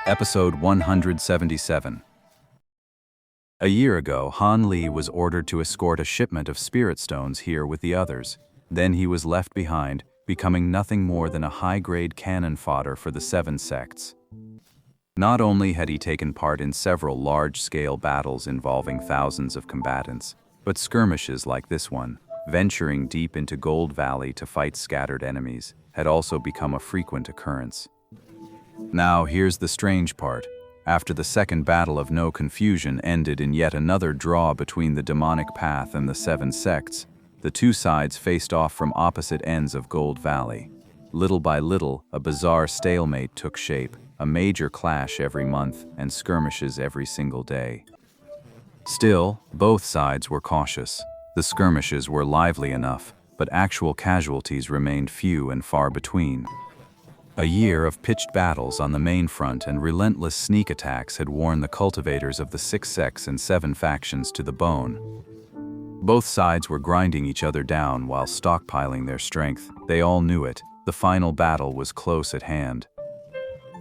Episode 177. A year ago, Han Li was ordered to escort a shipment of spirit stones here with the others. Then he was left behind, becoming nothing more than a high-grade cannon fodder for the 7 sects. Not only had he taken part in several large-scale battles involving thousands of combatants, but skirmishes like this one, venturing deep into Gold Valley to fight scattered enemies, had also become a frequent occurrence. Now here's the strange part. After the second battle of No Confusion ended in yet another draw between the demonic path and the 7 sects, the two sides faced off from opposite ends of Gold Valley. Little by little, a bizarre stalemate took shape, a major clash every month and skirmishes every single day. Still, both sides were cautious. The skirmishes were lively enough, but actual casualties remained few and far between. A year of pitched battles on the main front and relentless sneak attacks had worn the cultivators of the 6 sects and 7 factions to the bone. Both sides were grinding each other down while stockpiling their strength. They all knew it. The final battle was close at hand.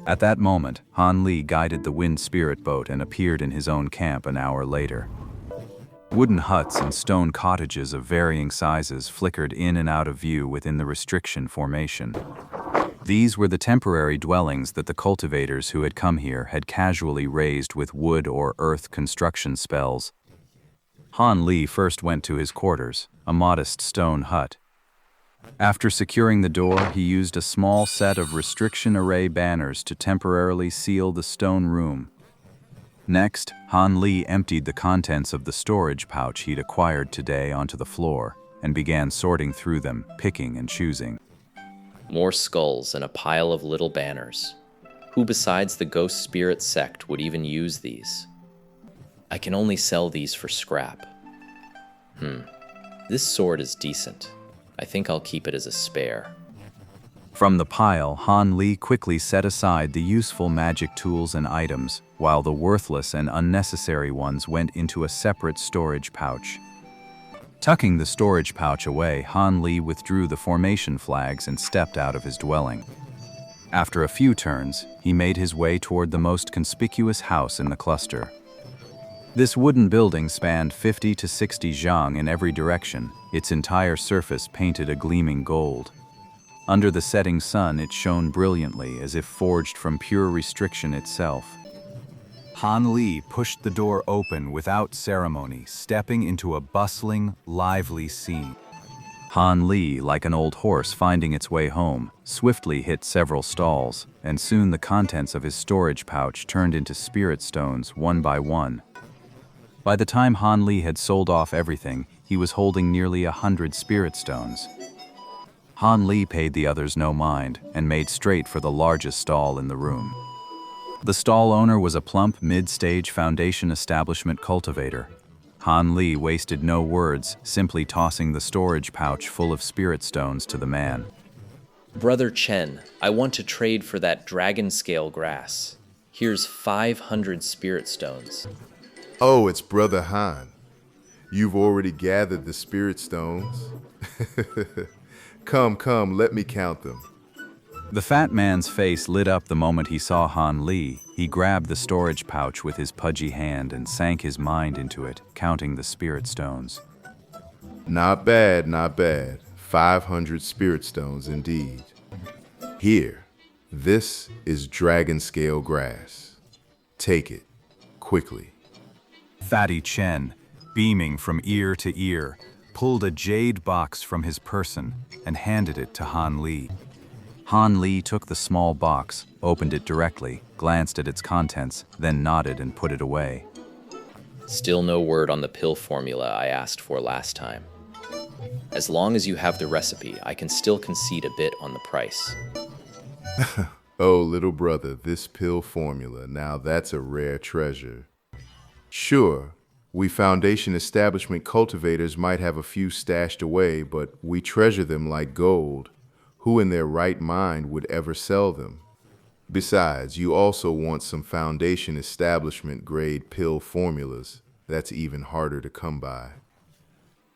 At that moment, Han Li guided the wind spirit boat and appeared in his own camp an hour later. Wooden huts and stone cottages of varying sizes flickered in and out of view within the restriction formation. These were the temporary dwellings that the cultivators who had come here had casually raised with wood or earth construction spells. Han Li first went to his quarters, a modest stone hut. After securing the door, he used a small set of restriction array banners to temporarily seal the stone room. Next, Han Li emptied the contents of the storage pouch he'd acquired today onto the floor and began sorting through them, picking and choosing. More skulls and a pile of little banners. Who besides the ghost spirit sect would even use these? I can only sell these for scrap. This sword is decent. I think I'll keep it as a spare. From the pile, Han Li quickly set aside the useful magic tools and items, while the worthless and unnecessary ones went into a separate storage pouch. Tucking the storage pouch away, Han Li withdrew the formation flags and stepped out of his dwelling. After a few turns, he made his way toward the most conspicuous house in the cluster. This wooden building spanned 50 to 60 zhang in every direction, its entire surface painted a gleaming gold. Under the setting sun, it shone brilliantly, as if forged from pure restriction itself. Han Li pushed the door open without ceremony, stepping into a bustling, lively scene. Han Li, like an old horse finding its way home, swiftly hit several stalls, and soon the contents of his storage pouch turned into spirit stones one by one. By the time Han Li had sold off everything, he was holding nearly 100 spirit stones. Han Li paid the others no mind and made straight for the largest stall in the room. The stall owner was a plump, mid-stage foundation establishment cultivator. Han Li wasted no words, simply tossing the storage pouch full of spirit stones to the man. Brother Chen, I want to trade for that dragon scale grass. Here's 500 spirit stones. Oh, it's Brother Han. You've already gathered the spirit stones. Come, let me count them. The fat man's face lit up the moment he saw Han Li. He grabbed the storage pouch with his pudgy hand and sank his mind into it, counting the spirit stones. Not bad, not bad. 500 spirit stones indeed. Here, this is dragon scale grass. Take it, quickly. Fatty Chen, beaming from ear to ear, pulled a jade box from his person and handed it to Han Li. Han Li took the small box, opened it directly, glanced at its contents, then nodded and put it away. Still no word on the pill formula I asked for last time. As long as you have the recipe, I can still concede a bit on the price. Oh, little brother, this pill formula, now that's a rare treasure. Sure, we foundation establishment cultivators might have a few stashed away, but we treasure them like gold. Who in their right mind would ever sell them? Besides, you also want some foundation establishment grade pill formulas. That's even harder to come by.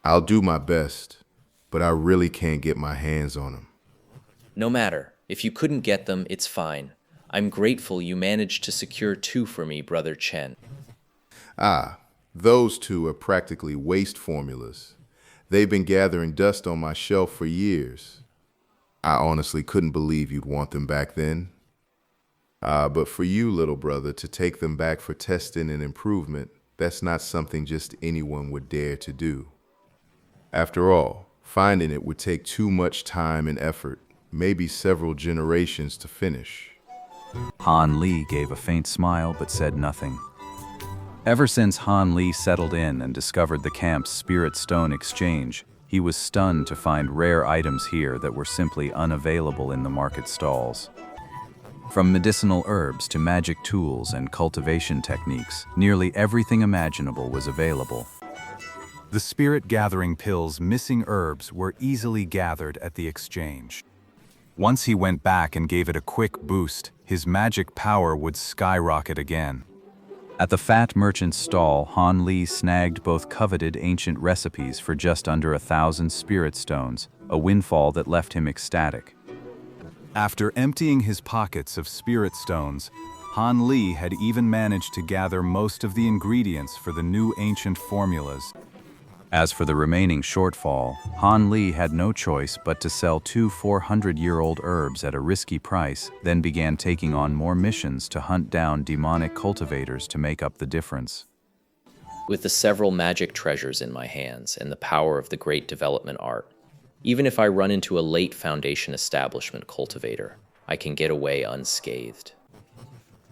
I'll do my best, but I really can't get my hands on them. No matter. If you couldn't get them, it's fine. I'm grateful you managed to secure 2 for me, Brother Chen. Ah, those 2 are practically waste formulas. They've been gathering dust on my shelf for years. I honestly couldn't believe you'd want them back then. But for you, little brother, to take them back for testing and improvement, that's not something just anyone would dare to do. After all, finding it would take too much time and effort, maybe several generations to finish. Han Li gave a faint smile but said nothing. Ever since Han Li settled in and discovered the camp's spirit stone exchange, he was stunned to find rare items here that were simply unavailable in the market stalls. From medicinal herbs to magic tools and cultivation techniques, nearly everything imaginable was available. The spirit-gathering pill's missing herbs were easily gathered at the exchange. Once he went back and gave it a quick boost, his magic power would skyrocket again. At the fat merchant's stall, Han Li snagged both coveted ancient recipes for just under 1,000 spirit stones, a windfall that left him ecstatic. After emptying his pockets of spirit stones, Han Li had even managed to gather most of the ingredients for the new ancient formulas. As for the remaining shortfall, Han Li had no choice but to sell 2 400-year-old herbs at a risky price, then began taking on more missions to hunt down demonic cultivators to make up the difference. With the several magic treasures in my hands and the power of the great development art, even if I run into a late Foundation establishment cultivator, I can get away unscathed.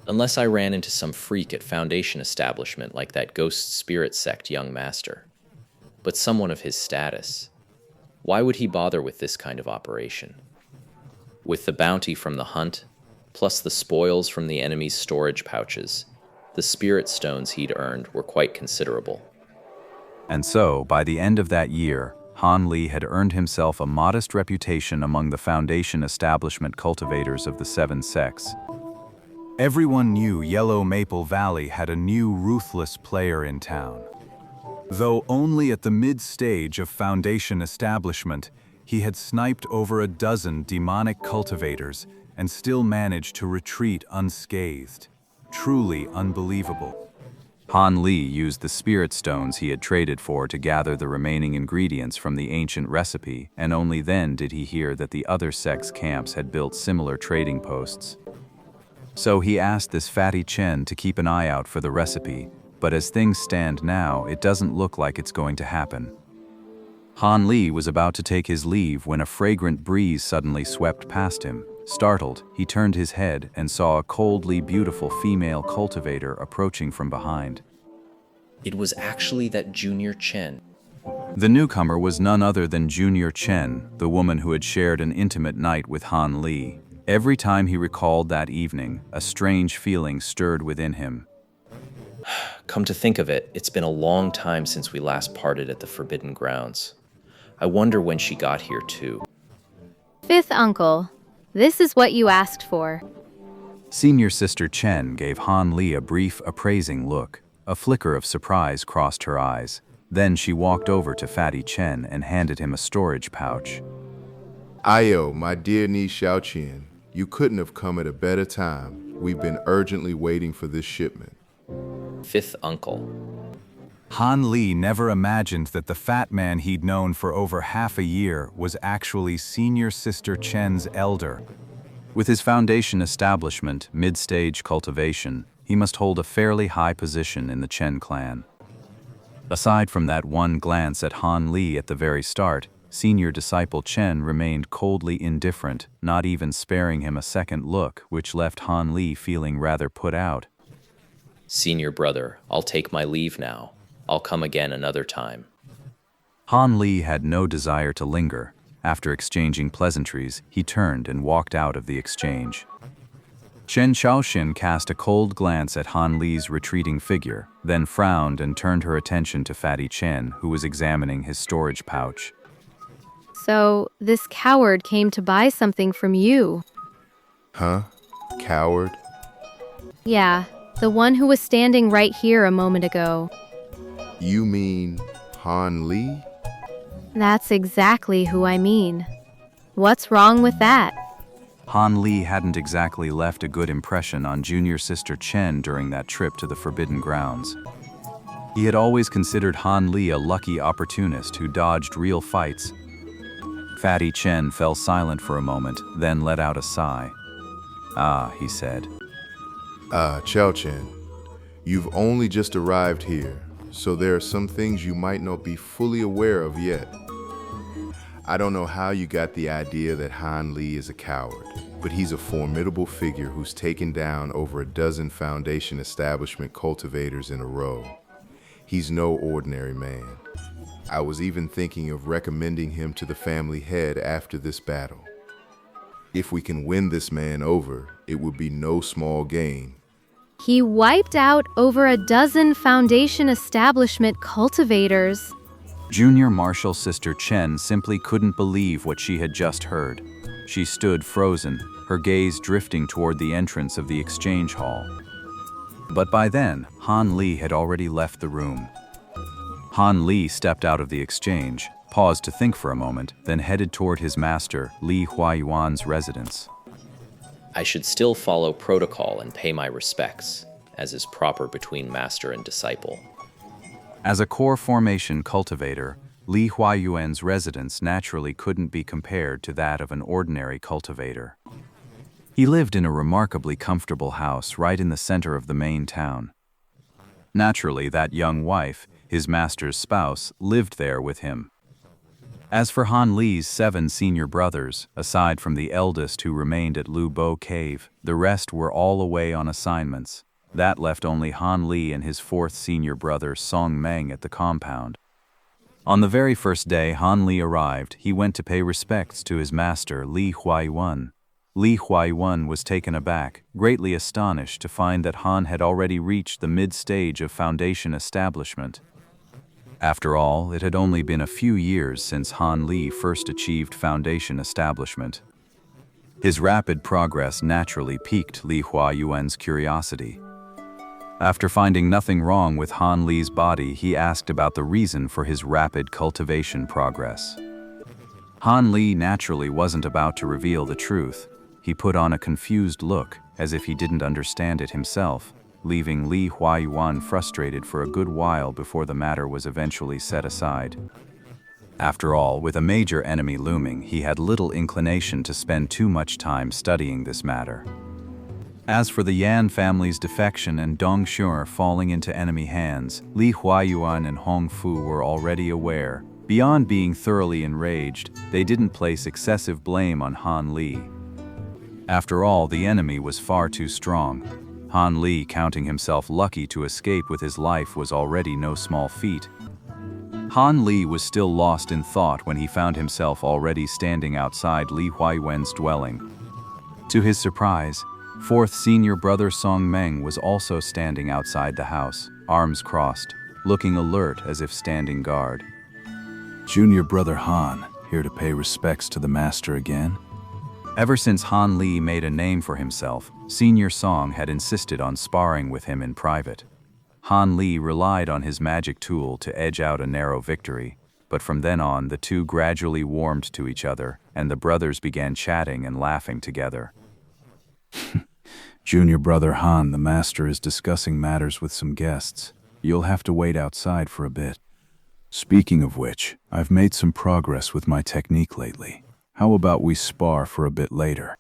Unless I ran into some freak at Foundation establishment like that ghost spirit sect young master. But someone of his status. Why would he bother with this kind of operation? With the bounty from the hunt, plus the spoils from the enemy's storage pouches, the spirit stones he'd earned were quite considerable. And so, by the end of that year, Han Li had earned himself a modest reputation among the Foundation establishment cultivators of the 7 sects. Everyone knew Yellow Maple Valley had a new ruthless player in town. Though only at the mid-stage of Foundation establishment, he had sniped over a dozen demonic cultivators and still managed to retreat unscathed. Truly unbelievable. Han Li used the spirit stones he had traded for to gather the remaining ingredients from the ancient recipe, and only then did he hear that the other sects' camps had built similar trading posts. So he asked this fatty Chen to keep an eye out for the recipe, but as things stand now, it doesn't look like it's going to happen. Han Li was about to take his leave when a fragrant breeze suddenly swept past him. Startled, he turned his head and saw a coldly beautiful female cultivator approaching from behind. It was actually that Junior Chen. The newcomer was none other than Junior Chen, the woman who had shared an intimate night with Han Li. Every time he recalled that evening, a strange feeling stirred within him. Come to think of it, it's been a long time since we last parted at the Forbidden Grounds. I wonder when she got here too. 5th uncle, this is what you asked for. Senior Sister Chen gave Han Li a brief, appraising look. A flicker of surprise crossed her eyes. Then she walked over to Fatty Chen and handed him a storage pouch. Ayo, my dear niece Xiaoqian, you couldn't have come at a better time. We've been urgently waiting for this shipment. 5th uncle. Han Li never imagined that the fat man he'd known for over half a year was actually Senior Sister Chen's elder. With his Foundation establishment, mid-stage cultivation, he must hold a fairly high position in the Chen clan. Aside from that one glance at Han Li at the very start, Senior Disciple Chen remained coldly indifferent, not even sparing him a second look, which left Han Li feeling rather put out. Senior brother, I'll take my leave now. I'll come again another time. Han Li had no desire to linger. After exchanging pleasantries, he turned and walked out of the exchange. Chen Xiaoxin cast a cold glance at Han Li's retreating figure, then frowned and turned her attention to Fatty Chen, who was examining his storage pouch. So, this coward came to buy something from you. Huh? Coward? Yeah, the one who was standing right here a moment ago. You mean Han Li? That's exactly who I mean. What's wrong with that? Han Li hadn't exactly left a good impression on junior sister Chen during that trip to the Forbidden Grounds. He had always considered Han Li a lucky opportunist who dodged real fights. Fatty Chen fell silent for a moment, then let out a sigh. "Ah," he said. Chao Chen, you've only just arrived here, so there are some things you might not be fully aware of yet. I don't know how you got the idea that Han Li is a coward, but he's a formidable figure who's taken down over a dozen Foundation establishment cultivators in a row. He's no ordinary man. I was even thinking of recommending him to the family head after this battle. If we can win this man over, it would be no small gain. He wiped out over a dozen Foundation establishment cultivators. Junior Marshal Sister Chen simply couldn't believe what she had just heard. She stood frozen, her gaze drifting toward the entrance of the exchange hall. But by then, Han Li had already left the room. Han Li stepped out of the exchange, paused to think for a moment, then headed toward his master, Li Huayuan's residence. I should still follow protocol and pay my respects, as is proper between master and disciple. As a core formation cultivator, Li Huayuan's residence naturally couldn't be compared to that of an ordinary cultivator. He lived in a remarkably comfortable house right in the center of the main town. Naturally, that young wife, his master's spouse, lived there with him. As for Han Li's 7 senior brothers, aside from the eldest who remained at Lu Bo Cave, the rest were all away on assignments. That left only Han Li and his 4th senior brother Song Meng at the compound. On the very first day Han Li arrived, he went to pay respects to his master Li Huayuan. Li Huayuan was taken aback, greatly astonished to find that Han had already reached the mid-stage of Foundation establishment. After all, it had only been a few years since Han Li first achieved Foundation establishment. His rapid progress naturally piqued Li Huayuan's curiosity. After finding nothing wrong with Han Li's body, he asked about the reason for his rapid cultivation progress. Han Li naturally wasn't about to reveal the truth. He put on a confused look, as if he didn't understand it himself, leaving Li Huayuan frustrated for a good while before the matter was eventually set aside. After all, with a major enemy looming, he had little inclination to spend too much time studying this matter. As for the Yan family's defection and Dong Shur falling into enemy hands, Li Huayuan and Hong Fu were already aware. Beyond being thoroughly enraged, they didn't place excessive blame on Han Li. After all, the enemy was far too strong. Han Li, counting himself lucky to escape with his life, was already no small feat. Han Li was still lost in thought when he found himself already standing outside Li Huayuan's dwelling. To his surprise, 4th senior brother Song Meng was also standing outside the house, arms crossed, looking alert as if standing guard. Junior brother Han, here to pay respects to the master again? Ever since Han Li made a name for himself, Senior Song had insisted on sparring with him in private. Han Li relied on his magic tool to edge out a narrow victory, but from then on the two gradually warmed to each other, and the brothers began chatting and laughing together. Junior brother Han, the master is discussing matters with some guests. You'll have to wait outside for a bit. Speaking of which, I've made some progress with my technique lately. How about we spar for a bit later?